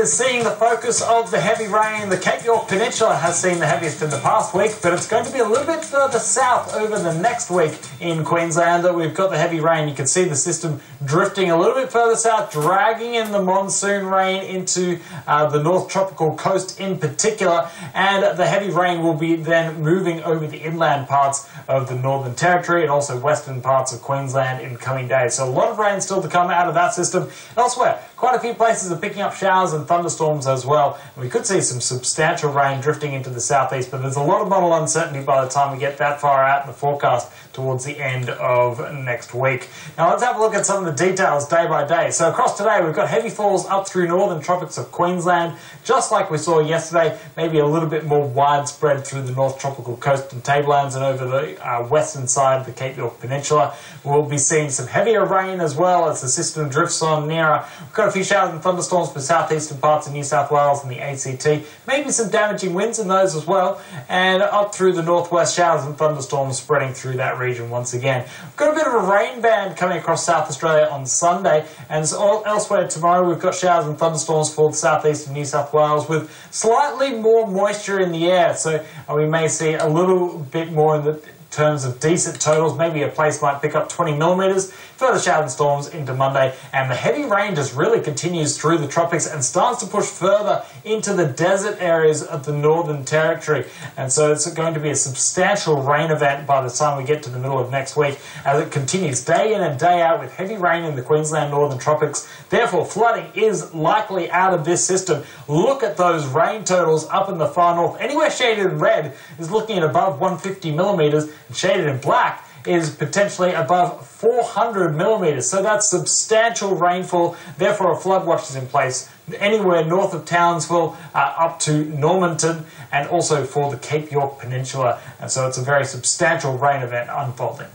is seeing the focus of the heavy rain. The Cape York Peninsula has seen the heaviest in the past week, but it's going to be a little bit further south over the next week in Queensland that we've got the heavy rain. You can see the system drifting a little bit further south, dragging in the monsoon rain into the North Tropical Coast in particular, and the heavy rain will be then moving over the inland parts of the Northern Territory and also western parts of Queensland in coming days. So a lot of rain still to come out of that system. Elsewhere, quite a few places are picking up showers and thunderstorms as well. And we could see some substantial rain drifting into the southeast, but there's a lot of model uncertainty by the time we get that far out in the forecast towards the end of next week. Now let's have a look at some of the details day by day. So across today we've got heavy falls up through northern tropics of Queensland, just like we saw yesterday, maybe a little bit more widespread through the North Tropical Coast and tablelands and over the western side of the Cape York Peninsula. We'll be seeing some heavier rain as well as the system drifts on nearer. We've got a few showers and thunderstorms for southeastern parts of New South Wales and the ACT. Maybe some damaging winds in those as well. And up through the northwest, showers and thunderstorms spreading through that region once again. We've got a bit of a rain band coming across South Australia on Sunday. And so elsewhere tomorrow, we've got showers and thunderstorms for the southeast of New South Wales with slightly more moisture in the air. So we may see a little bit more in the terms of decent totals. Maybe a place might pick up 20 millimetres. Further showers and storms into Monday, and the heavy rain just really continues through the tropics and starts to push further into the desert areas of the Northern Territory. And so it's going to be a substantial rain event by the time we get to the middle of next week, as it continues day in and day out with heavy rain in the Queensland Northern Tropics. Therefore, flooding is likely out of this system. Look at those rain totals up in the far north. Anywhere shaded in red is looking at above 150 millimetres, and shaded in black is potentially above 400 millimetres. So that's substantial rainfall. Therefore, a flood watch is in place anywhere north of Townsville up to Normanton, and also for the Cape York Peninsula. And so it's a very substantial rain event unfolding.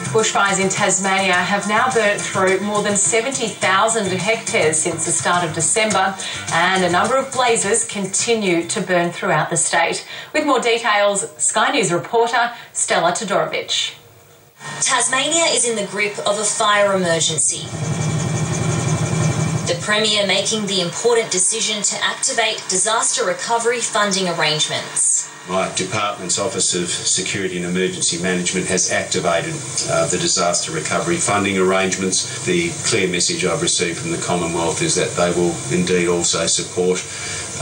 Bushfires in Tasmania have now burnt through more than 70,000 hectares since the start of December, and a number of blazes continue to burn throughout the state. With more details, Sky News reporter Stella Todorovic. Tasmania is in the grip of a fire emergency. The Premier making the important decision to activate disaster recovery funding arrangements. My department's Office of Security and Emergency Management has activated the disaster recovery funding arrangements. The clear message I've received from the Commonwealth is that they will indeed also support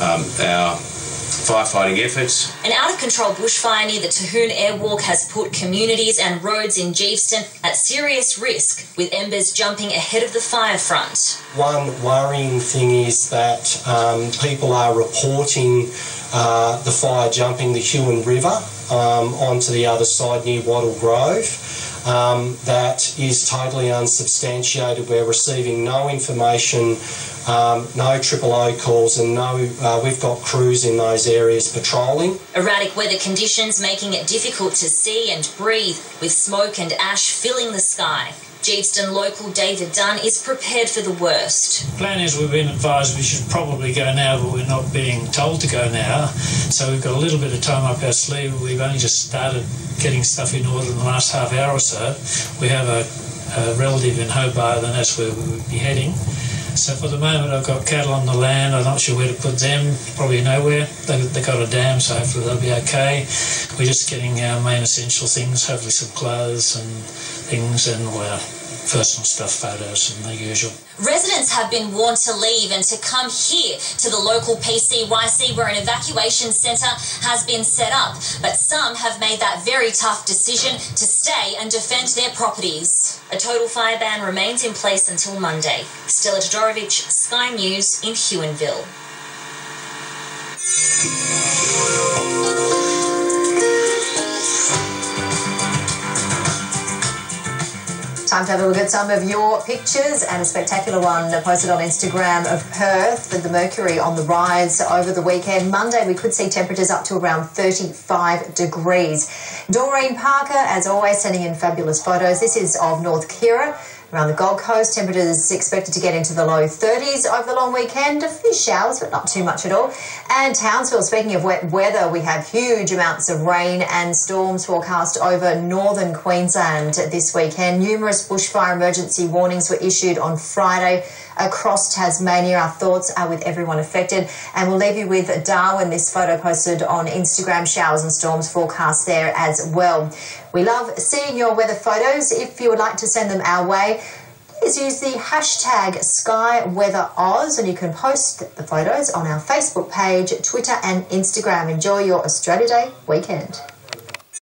our firefighting efforts. An out-of-control bushfire near the Terhune Airwalk has put communities and roads in Geeveston at serious risk, with embers jumping ahead of the fire front. One worrying thing is that people are reporting the fire jumping the Huon River onto the other side near Wattle Grove. That is totally unsubstantiated. We're receiving no information, no OOO calls, and we've got crews in those areas patrolling. Erratic weather conditions making it difficult to see and breathe, with smoke and ash filling the sky. Geeveston local David Dunn is prepared for the worst. The plan is we've been advised we should probably go now, but we're not being told to go now. So we've got a little bit of time up our sleeve. We've only just started getting stuff in order in the last half hour or so. We have a relative in Hobart, and that's where we would be heading. So for the moment I've got cattle on the land. I'm not sure where to put them, probably nowhere. They've got a dam, so hopefully they'll be okay. We're just getting our main essential things, hopefully some clothes and things, and all our personal stuff, photos and the usual. Residents have been warned to leave and to come here to the local PCYC, where an evacuation centre has been set up. But some have made that very tough decision to stay and defend their properties. A total fire ban remains in place until Monday. Stella Todorovic, Sky News in Huonville. Time to have a look at some of your pictures, and a spectacular one posted on Instagram of Perth with the mercury on the rise over the weekend. Monday we could see temperatures up to around 35 degrees. Doreen Parker, as always, sending in fabulous photos. This is of North Kira. Around the Gold Coast, temperatures expected to get into the low 30s over the long weekend. A few showers, but not too much at all. And Townsville, speaking of wet weather, we have huge amounts of rain and storms forecast over northern Queensland this weekend. Numerous bushfire emergency warnings were issued on Friday across Tasmania. Our thoughts are with everyone affected. And we'll leave you with Darwin, this photo posted on Instagram, showers and storms forecast there as well. We love seeing your weather photos. If you would like to send them our way, please use the hashtag SkyWeatherOz, and you can post the photos on our Facebook page, Twitter and Instagram. Enjoy your Australia Day weekend.